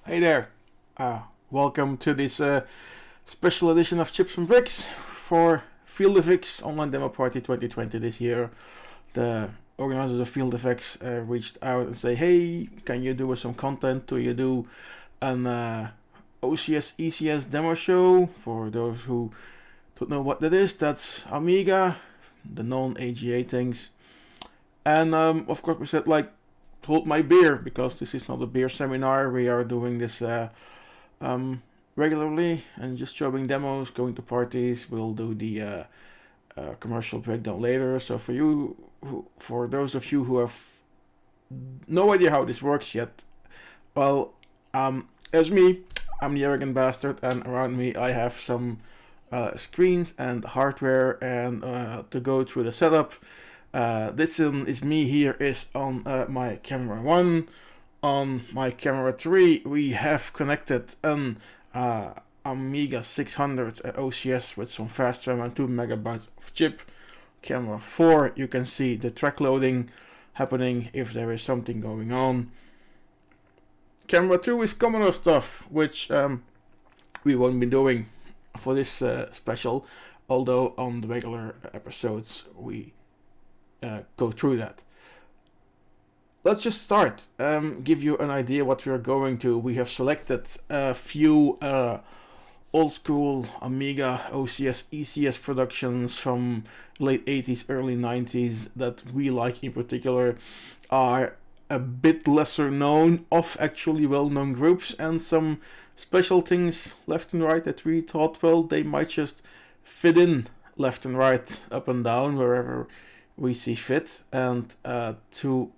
Hey there, welcome to this special edition of Chips and Bricks for Field FX Online Demo Party 2020 this year. The organizers of Field FX reached out and say, hey, can you do some content? Do you do an OCS ECS demo show? For those who don't know what that is, that's Amiga, the non-AGA things. And of course we said, like, hold my beer, because this is not a beer seminar. We are doing this regularly and just showing demos, going to parties. We'll do the commercial breakdown later. So for those of you who have no idea how this works yet, well, as me, I'm the arrogant bastard, and around me I have some screens and hardware and to go through the setup. This is me here is on my camera 1. On my camera 3 we have connected an Amiga 600 OCS with some fast RAM and 2 megabytes of chip. Camera 4, you can see the track loading happening if there is something going on. Camera 2 is commoner stuff, which we won't be doing for this special, although on the regular episodes we go through that. Let's just start. Give you an idea what we are going to. We have selected a few old school Amiga OCS ECS productions from late 80s, early 90s that we like in particular, are a bit lesser known of actually well-known groups, and some special things left and right that we thought, well, they might just fit in left and right, up and down, wherever we see fit. And to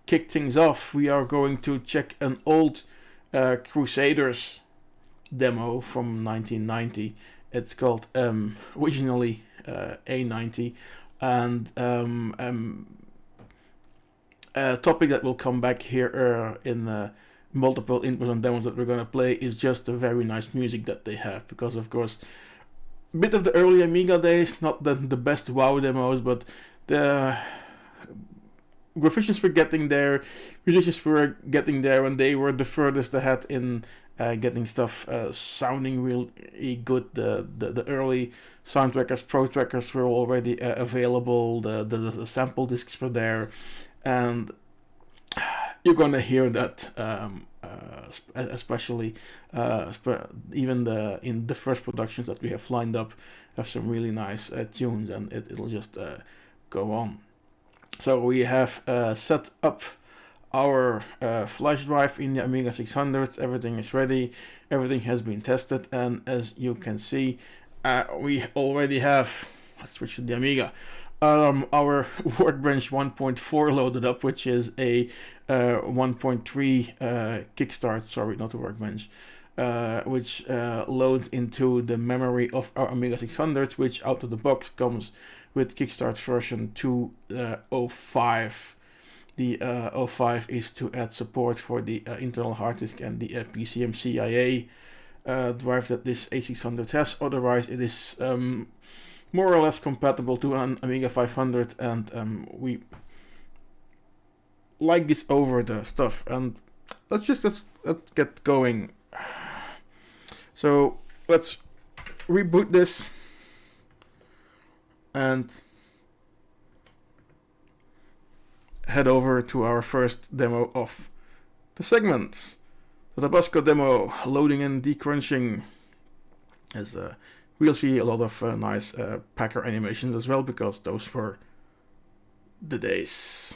kick things off, we are going to check an old Crusaders demo from 1990. It's called originally A90, and a topic that will come back here in multiple inputs and demos that we're going to play is just the very nice music that they have, because of course a bit of the early Amiga days, not the best WoW demos, but the graphics were getting there, musicians were getting there, and they were the furthest ahead in getting stuff sounding really good. The early soundtrackers, pro trackers were already available. The sample discs were there, and you're gonna hear that especially even in the first productions that we have lined up have some really nice tunes, and it'll just go on. So we have set up our flash drive in the Amiga 600. Everything is ready, everything has been tested, and as you can see, we already have, let's switch to the Amiga, our Workbench 1.4 loaded up, which is a 1.3 kickstart, sorry, not a Workbench, which loads into the memory of our Amiga 600, which out of the box comes with Kickstart version 2.05. The 05 is to add support for the internal hard disk and the PCMCIA drive that this A600 has. Otherwise, it is more or less compatible to an Amiga 500, and we like this over the stuff. And let's get going. So let's reboot this and head over to our first demo of the segments. The Tabasco demo, loading and decrunching, as we'll see a lot of nice packer animations as well, because those were the days.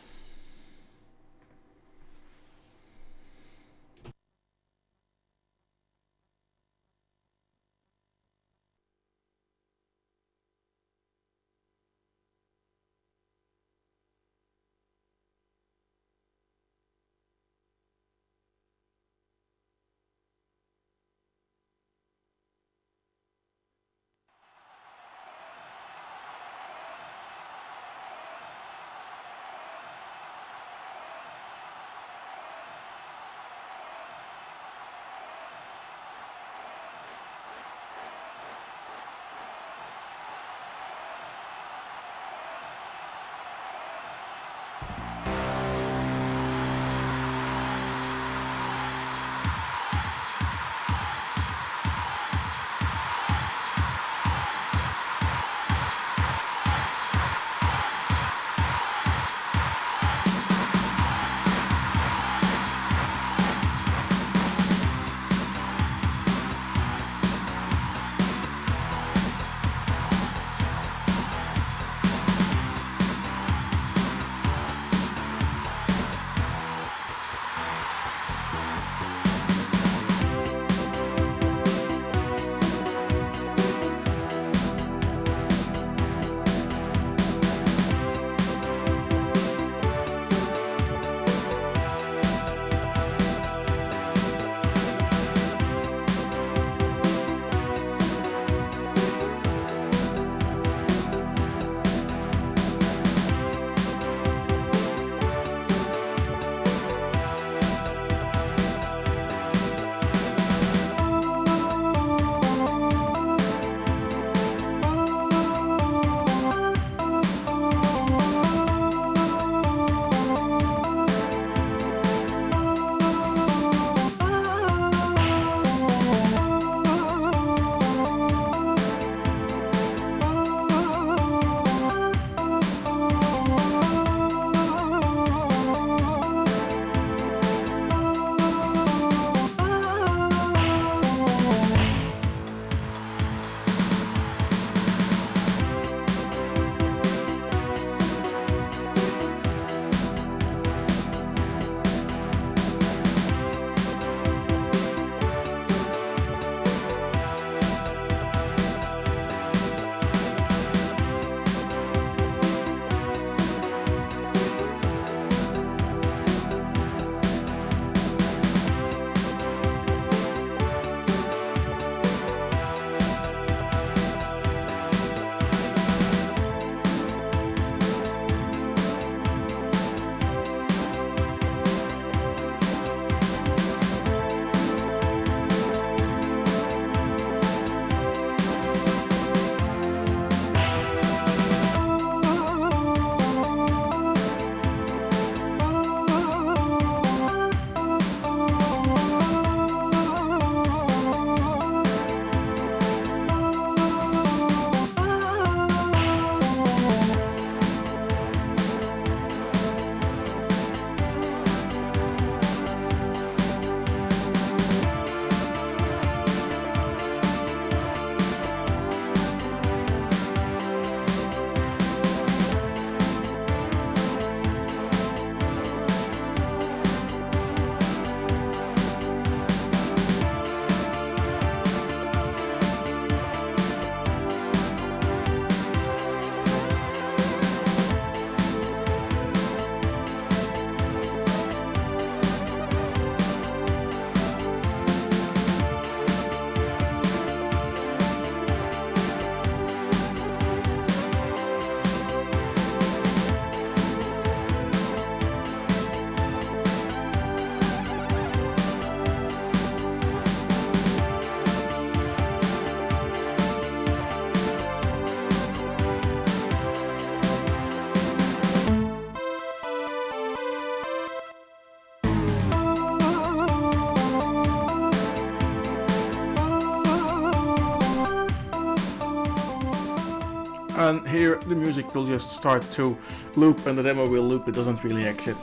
then here the music will just start to loop, and the demo will loop. It doesn't really exit.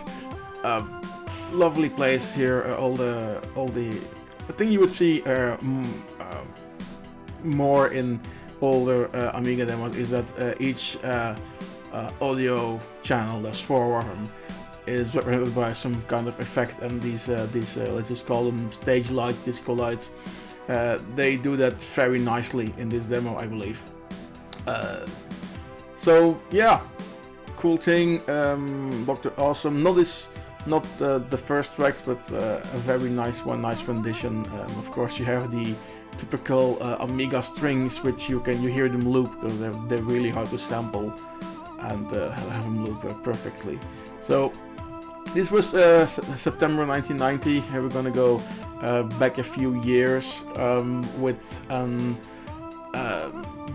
Lovely place here. I think you would see more in older Amiga demos is that each audio channel, there's 4 of them, is represented by some kind of effect, and these let's just call them stage lights, disco lights. They do that very nicely in this demo, I believe. So yeah, cool thing. Dr. Awesome. Not the first tracks, but a very nice one, nice rendition. Of course, you have the typical Amiga strings, which you hear them loop because they're really hard to sample and have them loop perfectly. So this was September 1990. Here we're gonna go back a few years with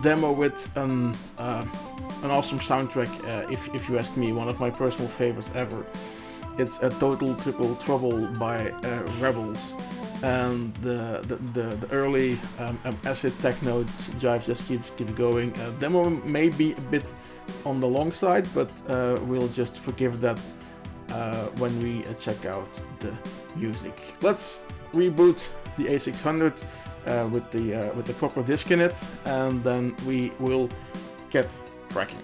demo with an awesome soundtrack. If you ask me, one of my personal favorites ever. It's a Total Triple Trouble by Rebels, and the early acid techno jive just keeps going. Demo may be a bit on the long side, but we'll just forgive that when we check out the music. Let's reboot the A600 with the proper disc in it, and then we will get cracking.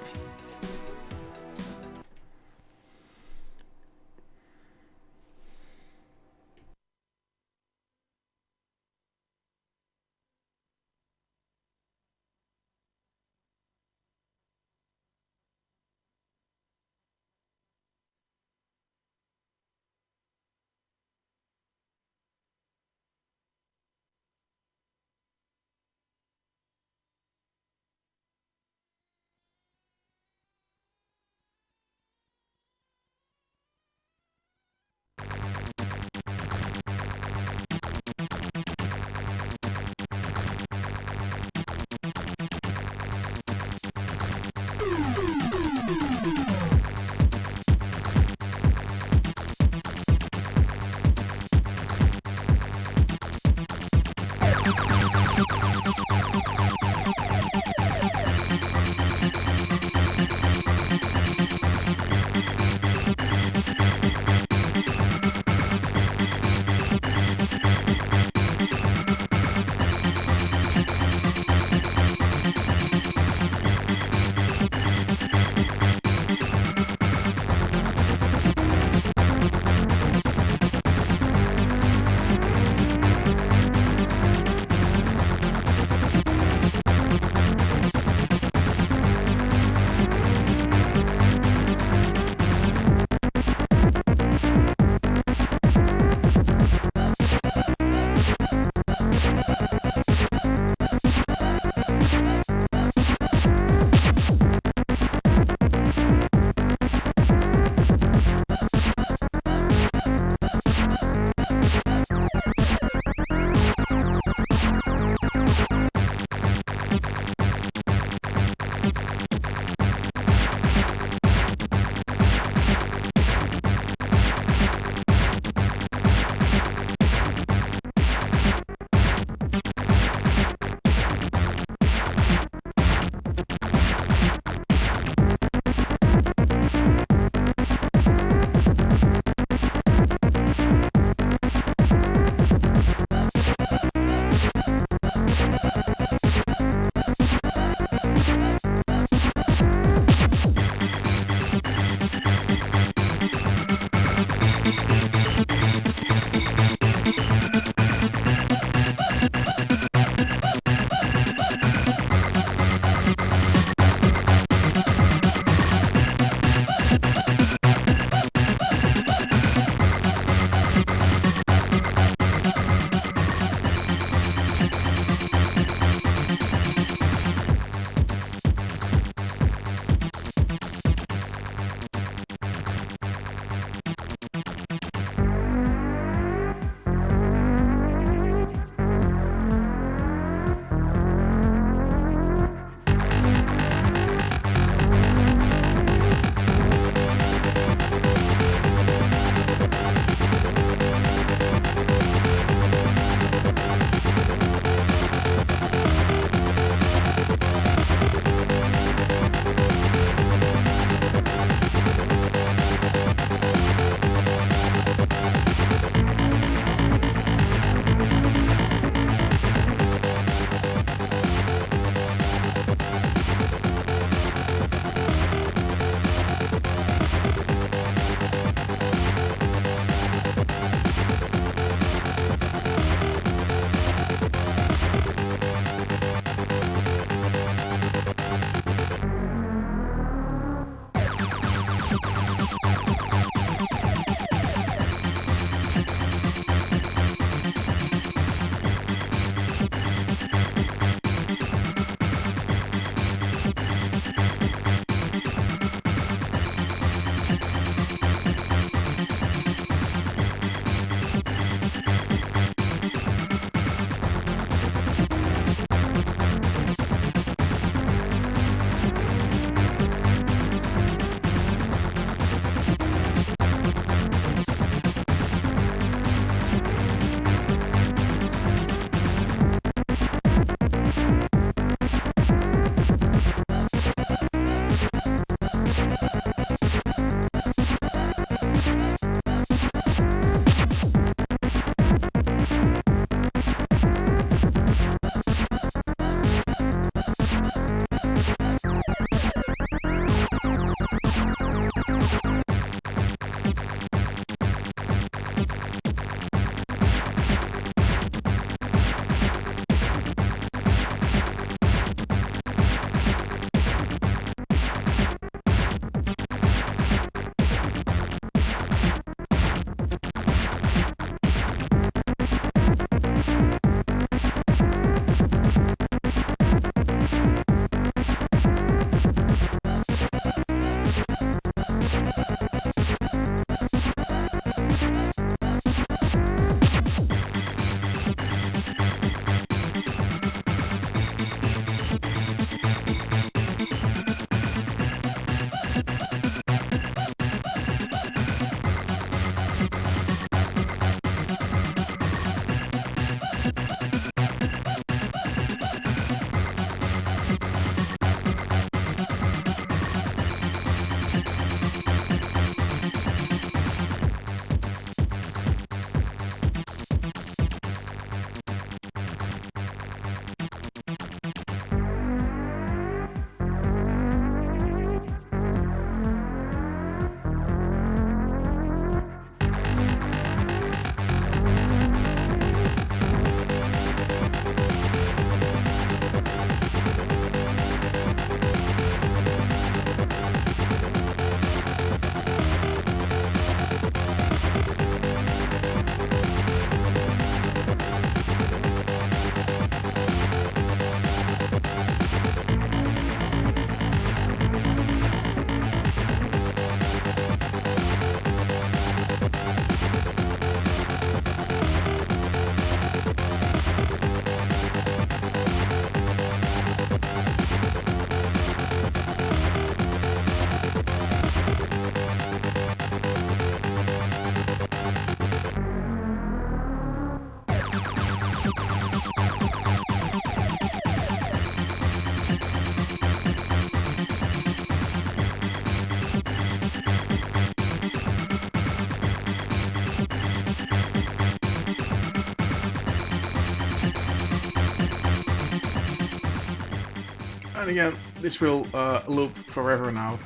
And again, this will loop forever now.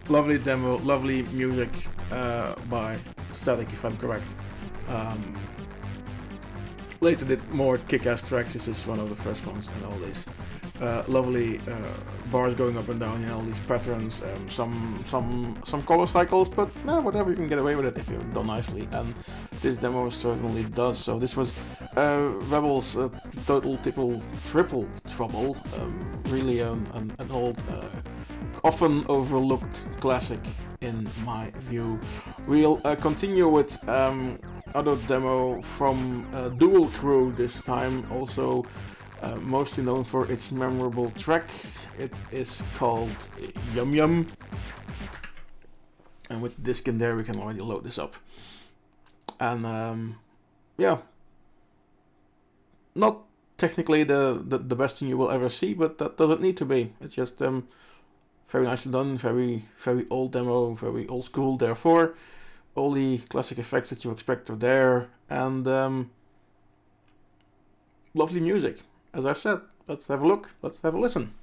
Lovely demo, lovely music by Static, if I'm correct. Later did more kick-ass tracks. This is one of the first ones, and all these lovely bars going up and down, you know, all these patterns, some color cycles, but whatever, you can get away with it if you're done nicely, and this demo certainly does. So this was Rebel's total triple trouble, really an old, often overlooked classic in my view. We'll continue with other demo from Dual Crew this time, also mostly known for its memorable track. It is called Yum Yum, and with the disc in there we can already load this up. And yeah, not technically the best thing you will ever see, but that doesn't need to be. It's just very nicely done, very old demo, very old school, therefore all the classic effects that you expect are there, and lovely music. As I've said, let's have a look, let's have a listen.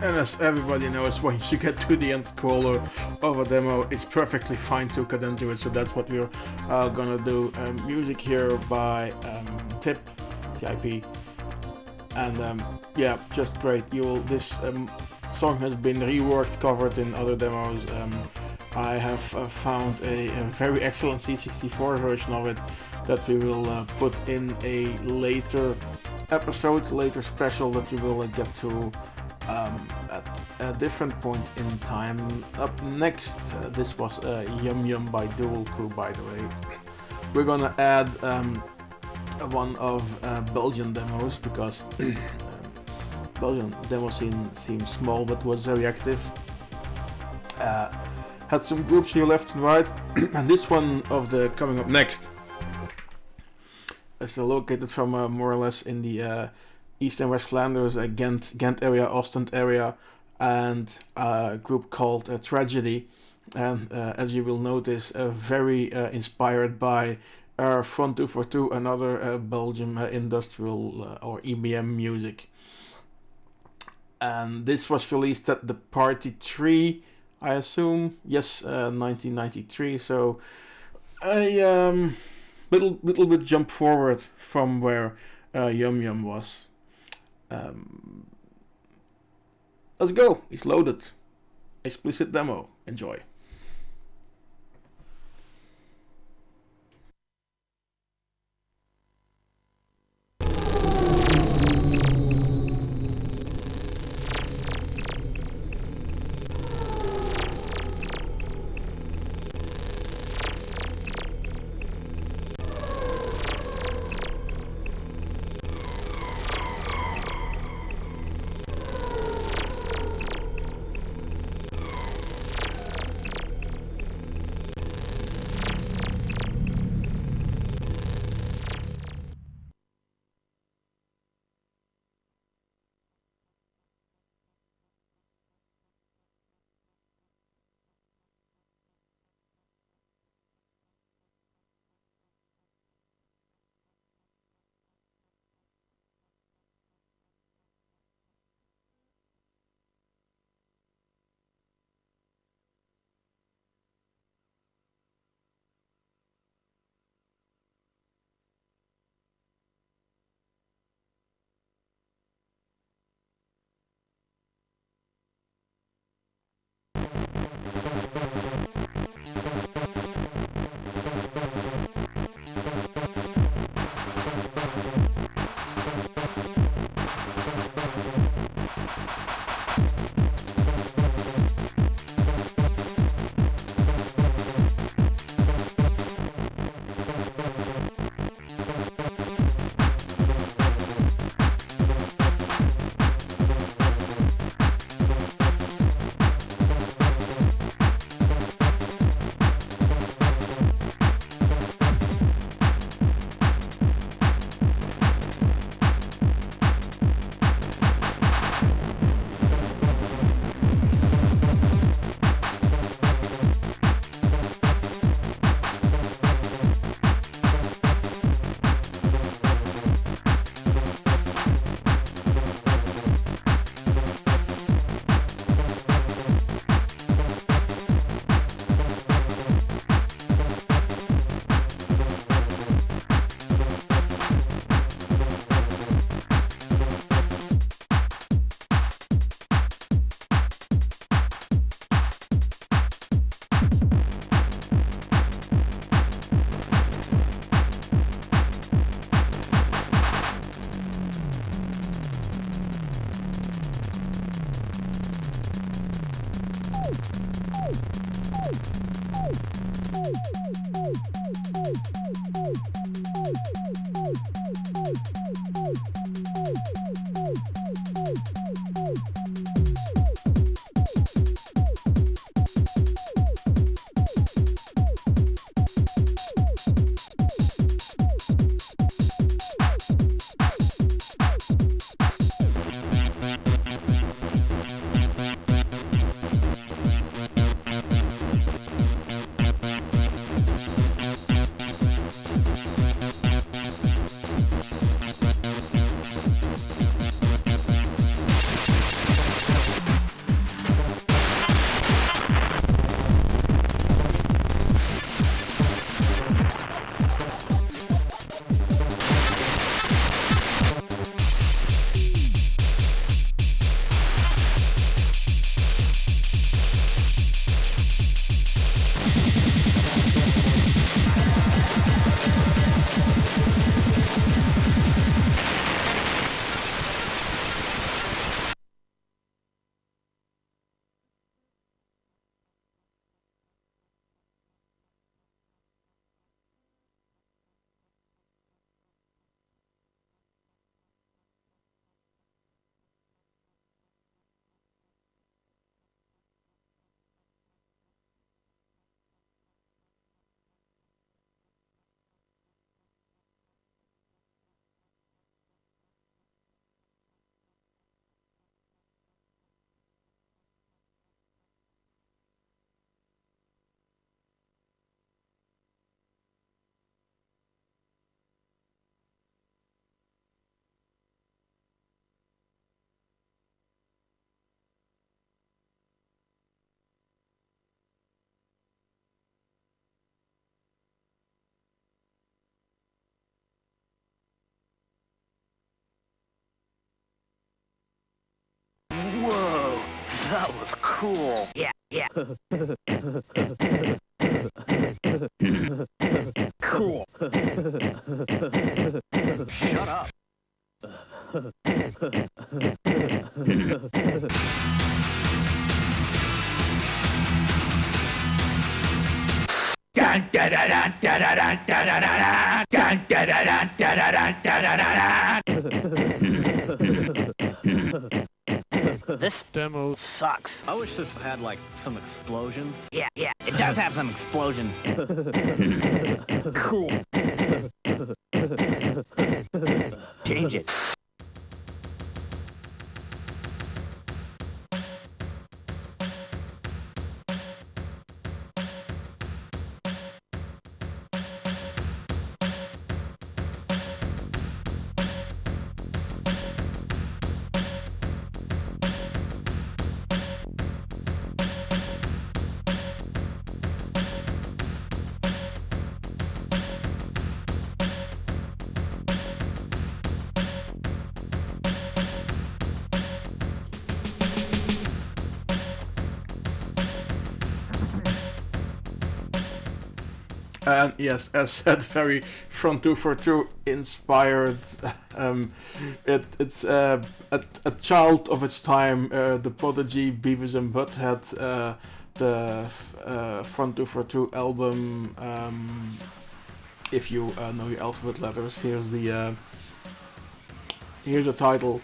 And as everybody knows, once you get to the end scroller of a demo, it's perfectly fine to cut into it. So that's what we're gonna do. Music here by Tip, TIP, and yeah, just great. This song has been reworked, covered in other demos. I have found a very excellent C64 version of it that we will put in a later episode, later special that we will get to at a different point in time. Up next, this was Yum Yum by Dual Crew, by the way. We're gonna add one of Belgian demos, because Belgian demo scene seems small but was very active. Had some groups here left and right, and this one of the coming up next is located from more or less in the East and West Flanders, Ghent area, Ostend area, and a group called Tragedy. And as you will notice, very inspired by Front 242, another Belgian industrial or EBM music. And this was released at the Party 3, I assume. Yes, 1993. So a little bit jump forward from where Yum Yum was. Let's go. It's loaded. Explicit demo. Enjoy. That was cool. Yeah, yeah. Cool. Shut up. This demo sucks. I wish this had, like, some explosions. Yeah, yeah, it does have some explosions. Cool. Change it. And yes, as said, very Front 242 inspired. It's a child of its time. The Prodigy, Beavis and Butthead, the Front 242 album. If you know your alphabet letters, here's the title.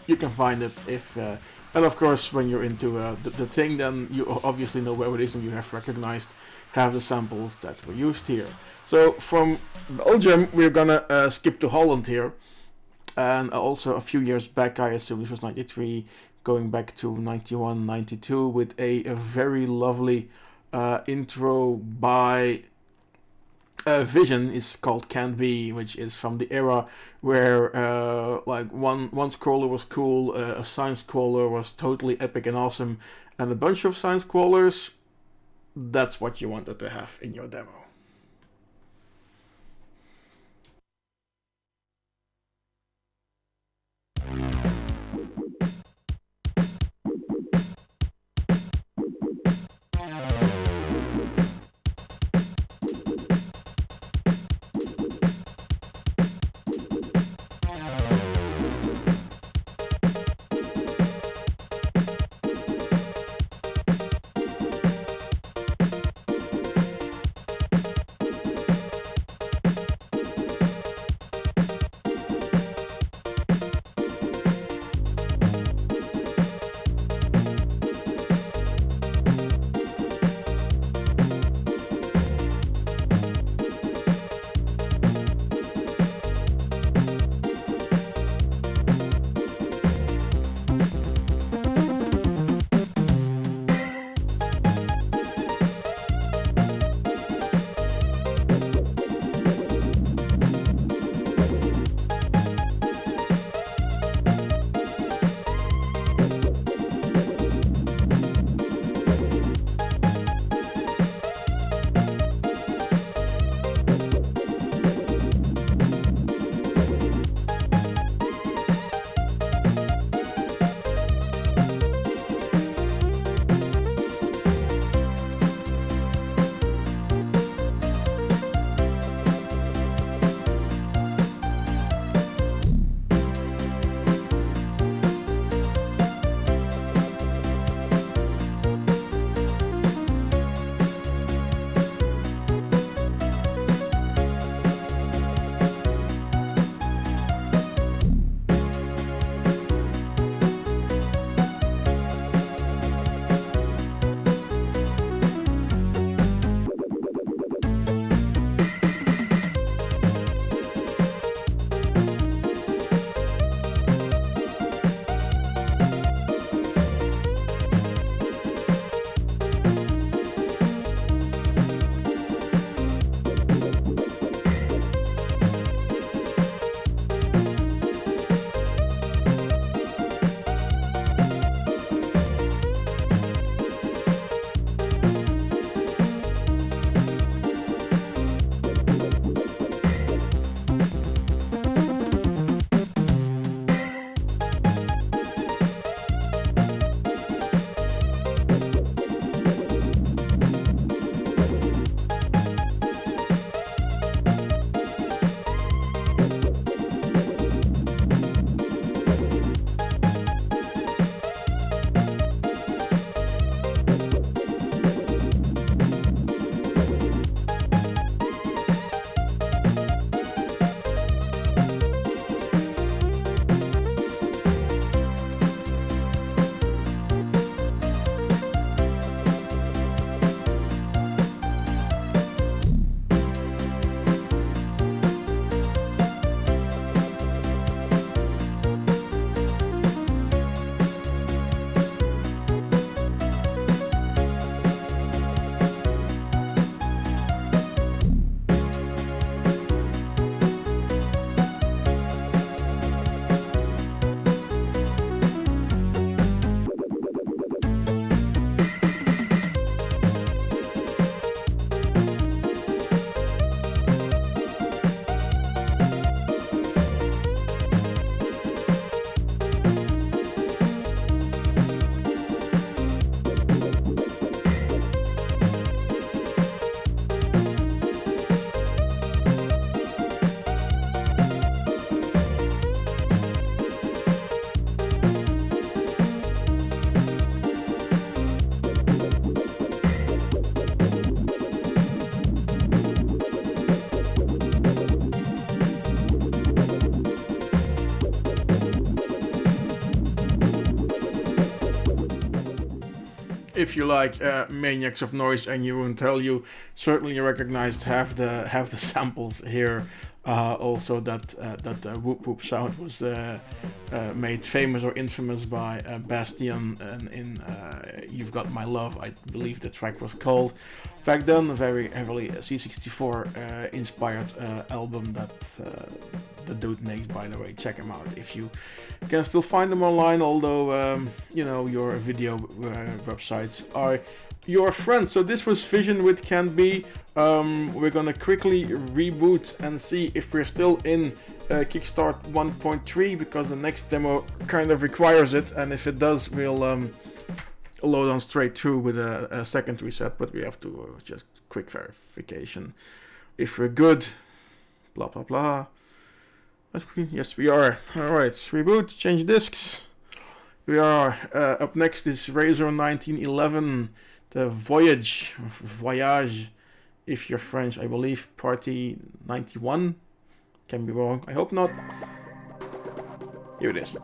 You can find it if. And of course, when you're into the thing, then you obviously know where it is and you have recognized have the samples that were used here. So from Belgium, we're gonna skip to Holland here. And also a few years back, I assume this was 93, going back to 91, 92, with a very lovely intro by Vision, is called Can't Be, which is from the era where like one scroller was cool, a science scroller was totally epic and awesome, and a bunch of science scrollers, that's what you wanted to have in your demo. if you like Maniacs of Noise and you won't tell you, certainly recognized have the samples here. Also, that whoop whoop sound was made famous or infamous by Bastion in "You've Got My Love," I believe the track was called. Back then, a very heavily C64 inspired album that the dude makes. By the way, check him out if you can still find them online. Although your video websites are your friends. So this was Vision with Can Be. We're gonna quickly reboot and see if we're still in Kickstart 1.3 because the next demo kind of requires it, and if it does, we'll load on straight through with a second reset. But we have to just quick verification if we're good. Blah blah blah. Yes, we are. All right, reboot. Change disks. We are. Up next is Razor 1911, the Voyage, if you're French, I believe, Party 91. Can be wrong. I hope not. Here it is.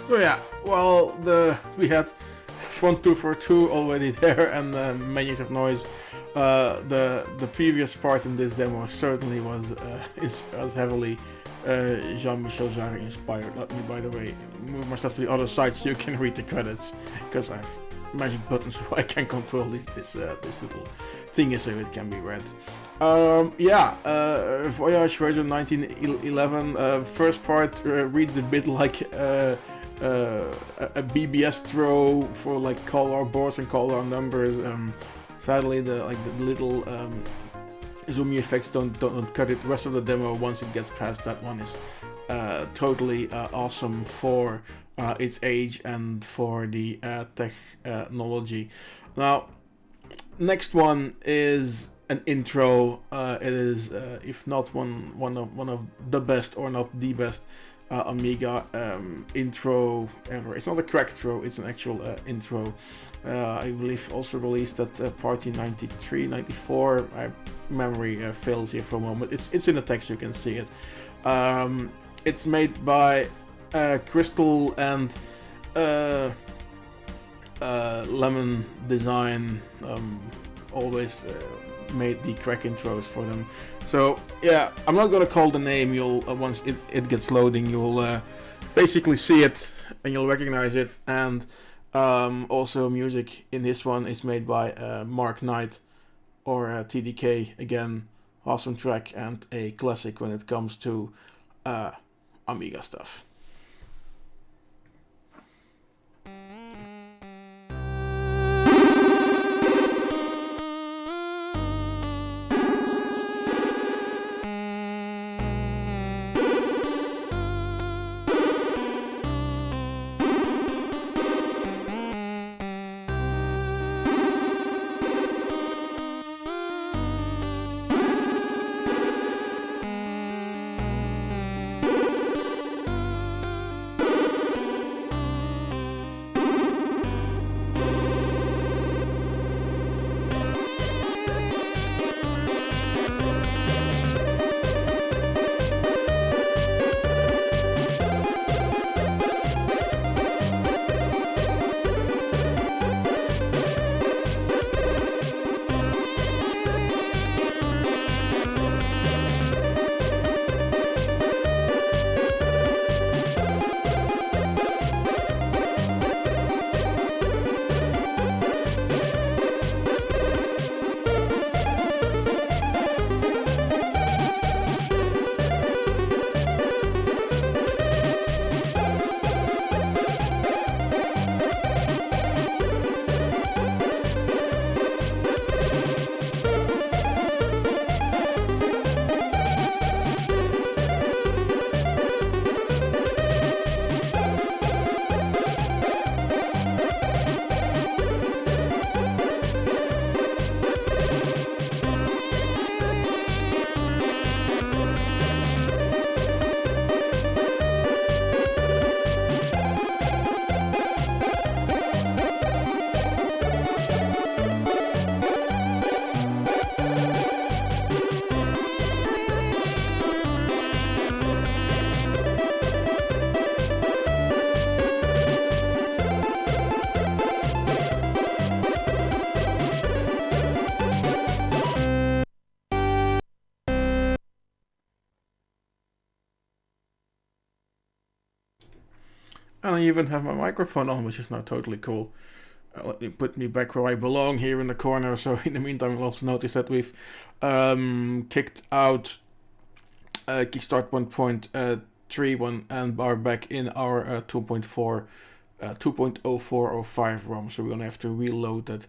So yeah, well, we had Front 242 already there, and Maniacs of Noise. The previous part in this demo certainly was heavily Jean-Michel Jarre inspired. Let me, by the way, move myself to the other side so you can read the credits, because I have magic buttons so I can control this little thing so it can be read. Voyage version 1911. First part reads a bit like a BBS throw for like color boards and color numbers. Sadly, the little zoomy effects don't cut it. The rest of the demo, once it gets past that one, is totally awesome for its age and for the technology. Now, next one is an intro. It is, if not one of the best, or not the best, Amiga intro ever. It's not a crack throw, it's an actual intro. I believe also released at Party 93, 94. My memory fails here for a moment. It's in the text, you can see it. It's made by Crystal and Lemon Design. Always made the crack intros for them. So yeah, I'm not gonna call the name. You'll once it gets loading, you'll basically see it and you'll recognize it. And also music in this one is made by Mark Knight, or TDK. Again, awesome track and a classic when it comes to Amiga stuff. And I even have my microphone on, which is now totally cool. Let me put me back where I belong here in the corner. So in the meantime, you'll also notice that we've kicked out Kickstart 1.31 and are back in our 2.0405 ROM. So we're gonna have to reload that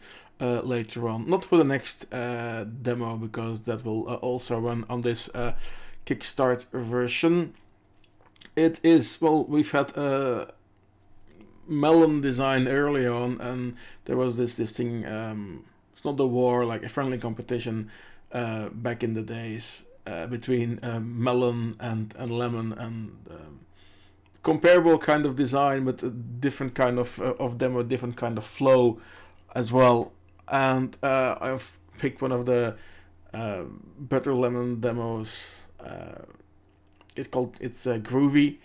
later on. Not for the next demo, because that will also run on this Kickstart version. It is, well, we've had Melon design early on, and there was this thing, it's not a war, like a friendly competition back in the days between Melon and Lemon, and comparable kind of design, but a different kind of demo, different kind of flow as well. And I've picked one of the better Lemon demos. It's Groovy.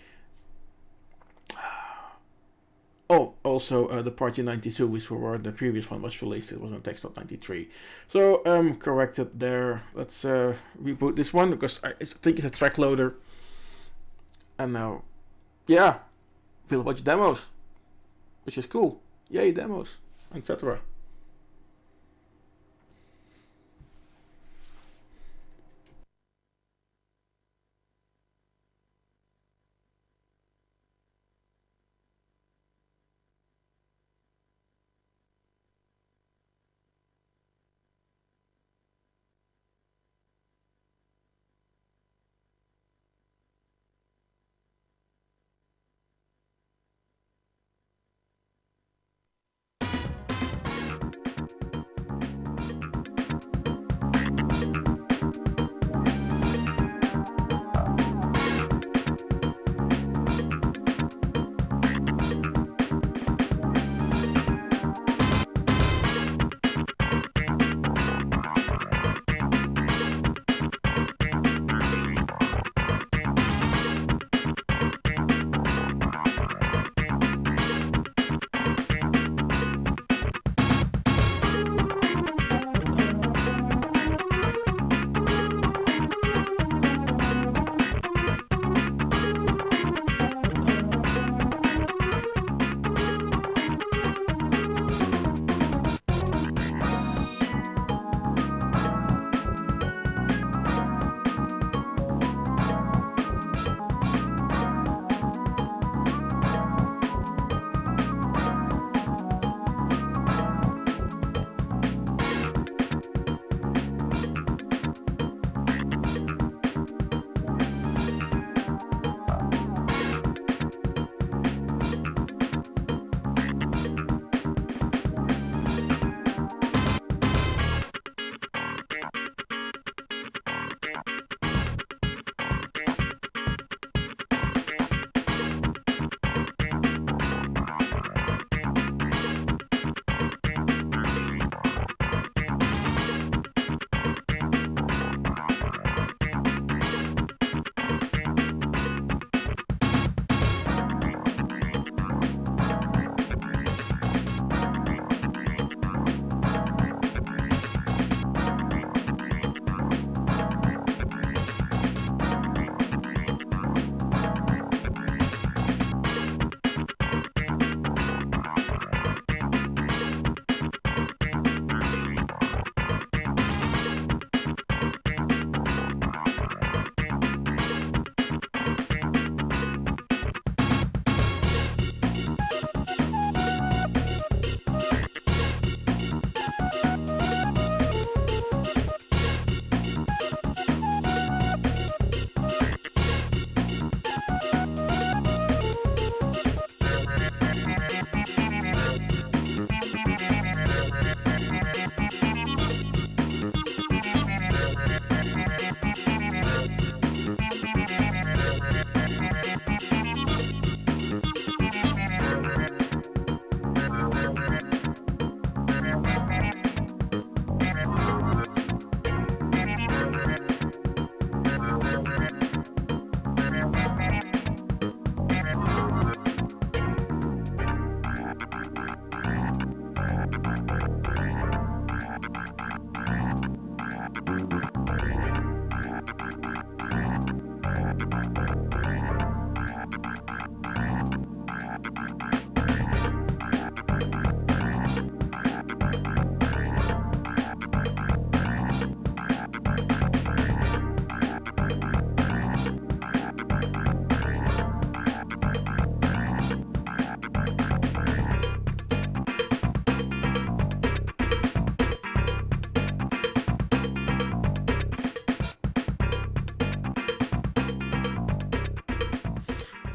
also the Party 92, which were where the previous one was released. It was on Desktop 93. So corrected there. Let's reboot this one because I think it's a track loader. And now, yeah, we'll watch demos, which is cool. Yay, demos, etc.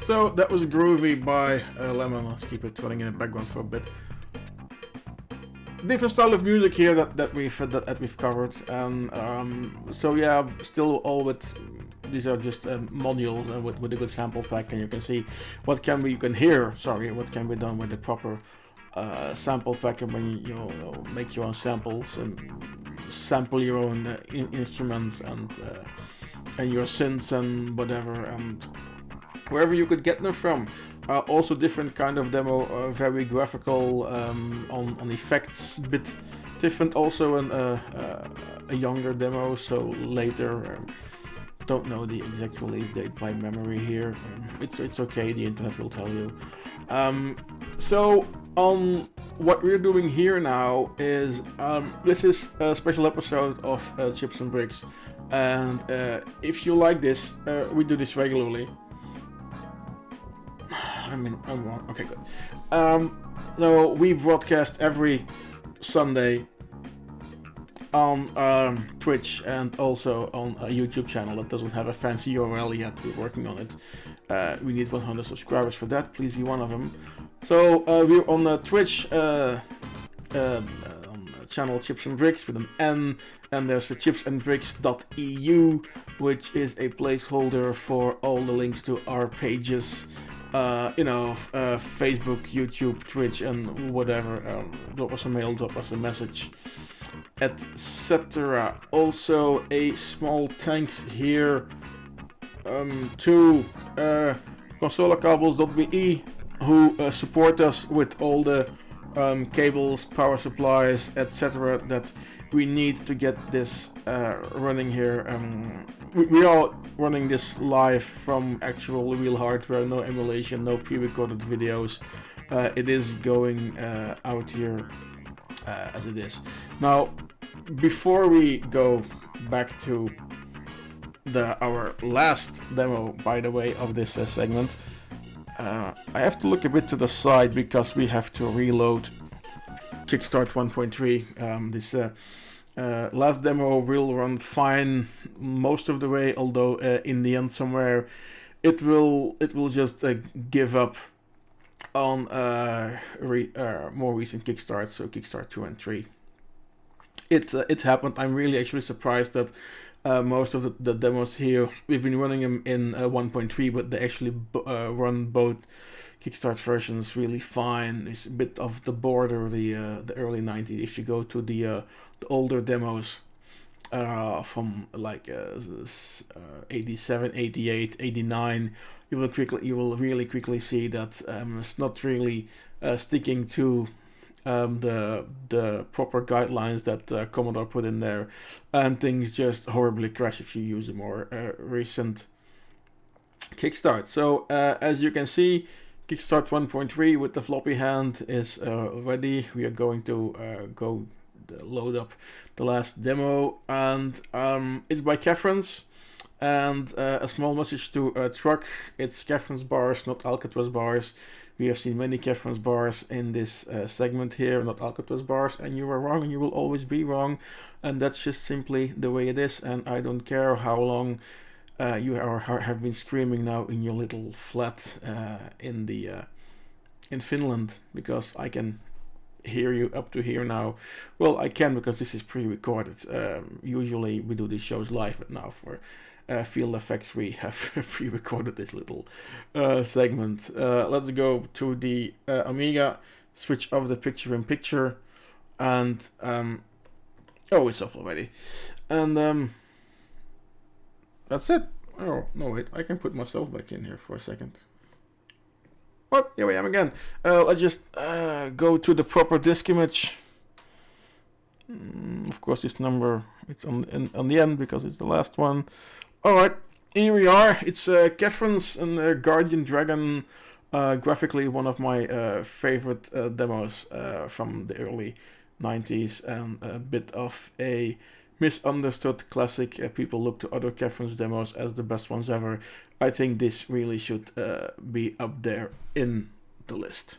So that was Groovy by Lemon. Let's keep it running in the background for a bit. Different style of music here that we've covered, and so yeah, still all with these are just modules and with a good sample pack, and you can see what can be what can be done with the proper sample pack, and when you make your own samples and sample your own instruments and your synths and whatever, and wherever you could get them from. Also different kind of demo, very graphical, on effects, bit different. Also a younger demo, so later. Don't know the exact release date by memory here. It's okay, the internet will tell you. So what we're doing here now is this is a special episode of Chips and Bricks, and if you like this, we do this regularly. I'm wrong. Okay, good. So we broadcast every Sunday on Twitch and also on a YouTube channel that doesn't have a fancy URL yet. We're working on it. We need 100 subscribers for that. Please be one of them. So we're on the Twitch channel Chips and Bricks with an N, and there's a chipsandbricks.eu, which is a placeholder for all the links to our pages. Facebook, YouTube, Twitch, and whatever. Drop us a mail, drop us a message, etc. Also, a small thanks here to consolecables.be, who support us with all the cables, power supplies, etc. that we need to get this running here. We are running this live from actual real hardware, no emulation, no pre-recorded videos. It is going out here as it is. Now, before we go back to our last demo, by the way, of this segment, I have to look a bit to the side because we have to reload Kickstart 1.3. This last demo will run fine most of the way, although in the end somewhere it will just give up on more recent Kickstarts, so Kickstart 2 and 3. It happened. I'm really actually surprised that most of the demos here, we've been running them in 1.3, but they actually run both Kickstart versions really fine. It's a bit of the border, the early 90s. If you go to the older demos from like 87, 88, 89, you will really quickly see that it's not really sticking to the proper guidelines that Commodore put in there, and things just horribly crash if you use a more recent Kickstart. So as you can see, Kickstart 1.3 with the floppy hand is ready. We are going to go load up the last demo, and it's by Kefrens. And a small message to Truck: it's Kefrens bars, not Alcatraz bars. We have seen many Kefrens bars in this segment here, not Alcatraz bars, and you are wrong, and you will always be wrong, and that's just simply the way it is. And I don't care how long you have been screaming now in your little flat in Finland, because I can hear you up to here now. Well, I can, because this is pre-recorded. Usually we do these shows live, but now for field effects we have pre-recorded this little segment. Let's go to the Amiga, switch off the picture-in-picture, and oh, it's off already, and that's it. Oh no, wait, I can put myself back in here for a second. Oh, here I am again. Let's just go to the proper disk image. Of course, this number, it's on the end because it's the last one. Alright, here we are. It's Kefrens and Guardian Dragon. Graphically, one of my favorite demos from the early 90s, and a bit of a misunderstood classic. People look to other Kefrens demos as the best ones ever. I think this really should be up there in the list.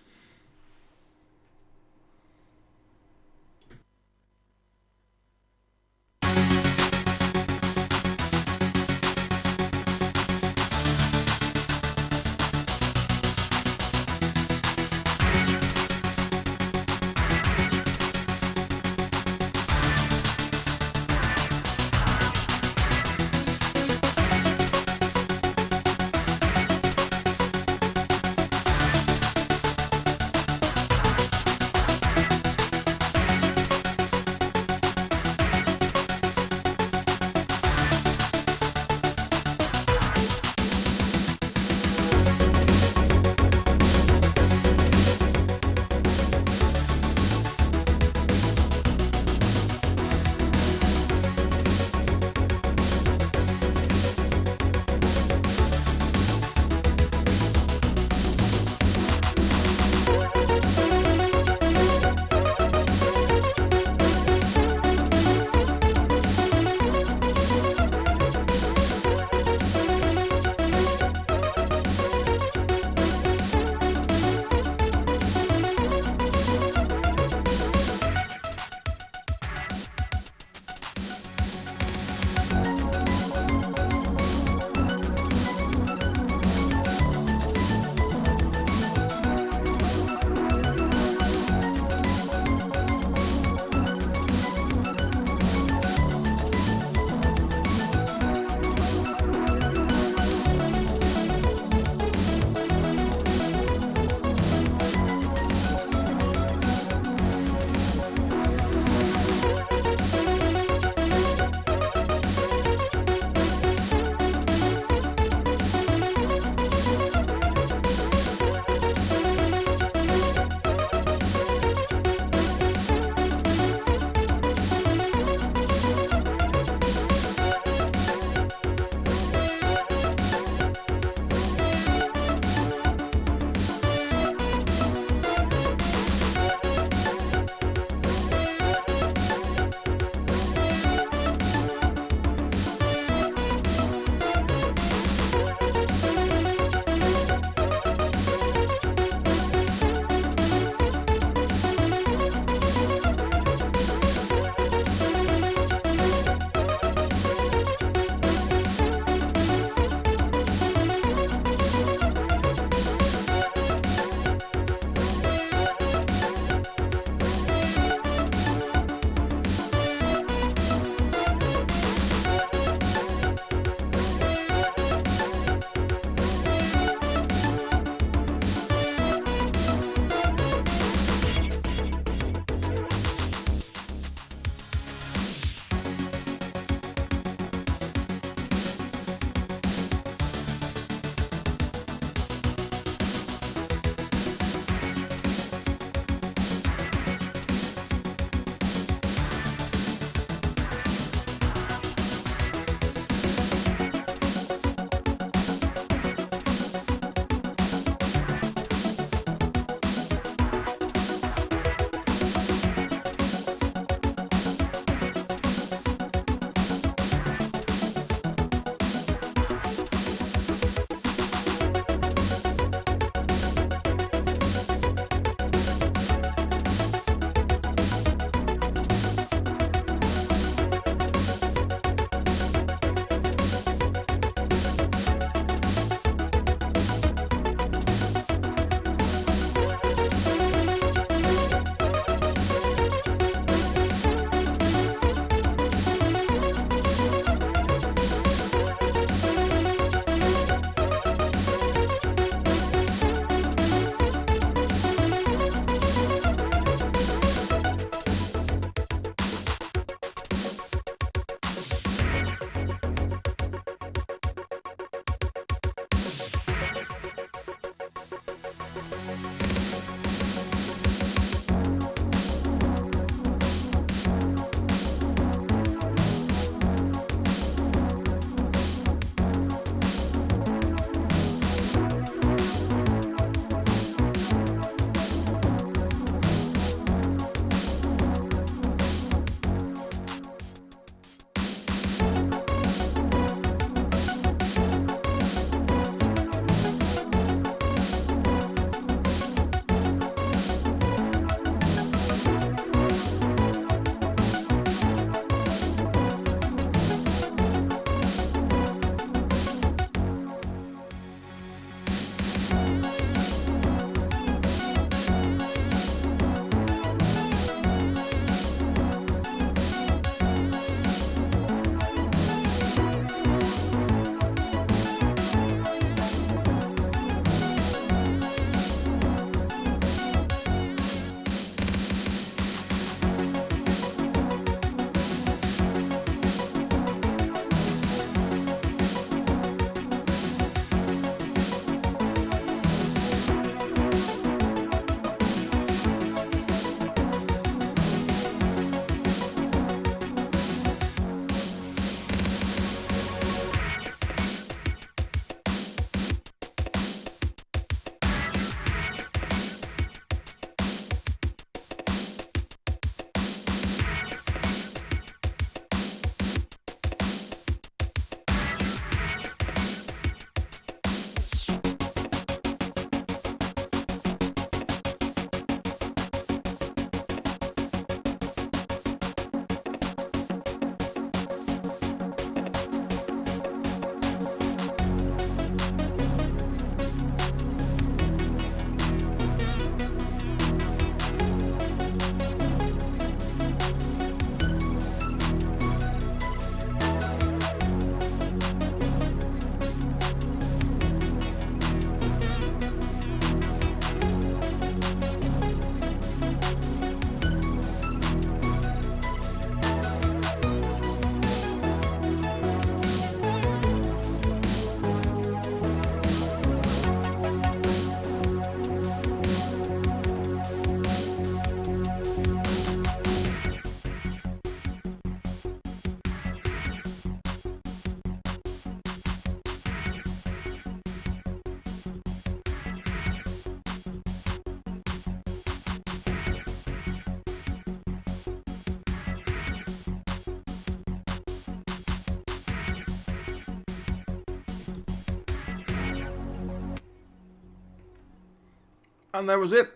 And that was it.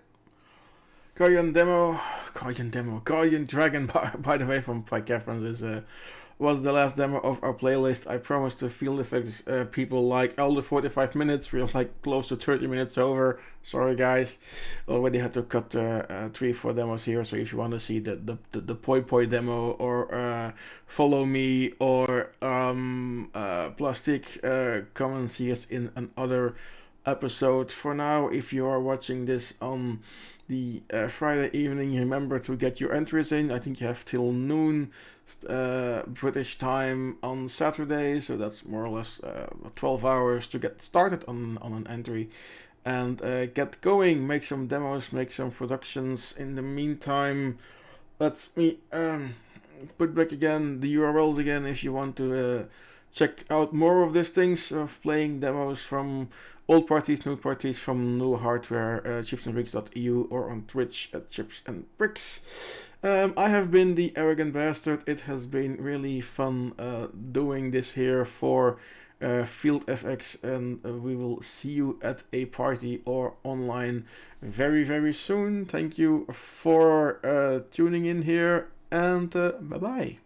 Guardian Dragon, by the way, from Kefrens is was the last demo of our playlist. I promised the field effects people like all the 45 minutes. We're like close to 30 minutes over. Sorry guys, already had to cut 3-4 demos here. So if you want to see the Poi Poi demo or Follow Me or Plastic, come and see us in another episode. For now, if you are watching this on the Friday evening, remember to get your entries in. I think you have till noon British time on Saturday, so that's more or less 12 hours to get started on an entry and get going, make some demos, make some productions. In the meantime, let me put back again the URLs again if you want to check out more of these things, of playing demos from old parties, new parties, from new hardware, chipsandbricks.eu, or on Twitch at chipsandbricks. I have been the Arrogant Bastard. It has been really fun doing this here for Field FX, and we will see you at a party or online very, very soon. Thank you for tuning in here, and bye-bye.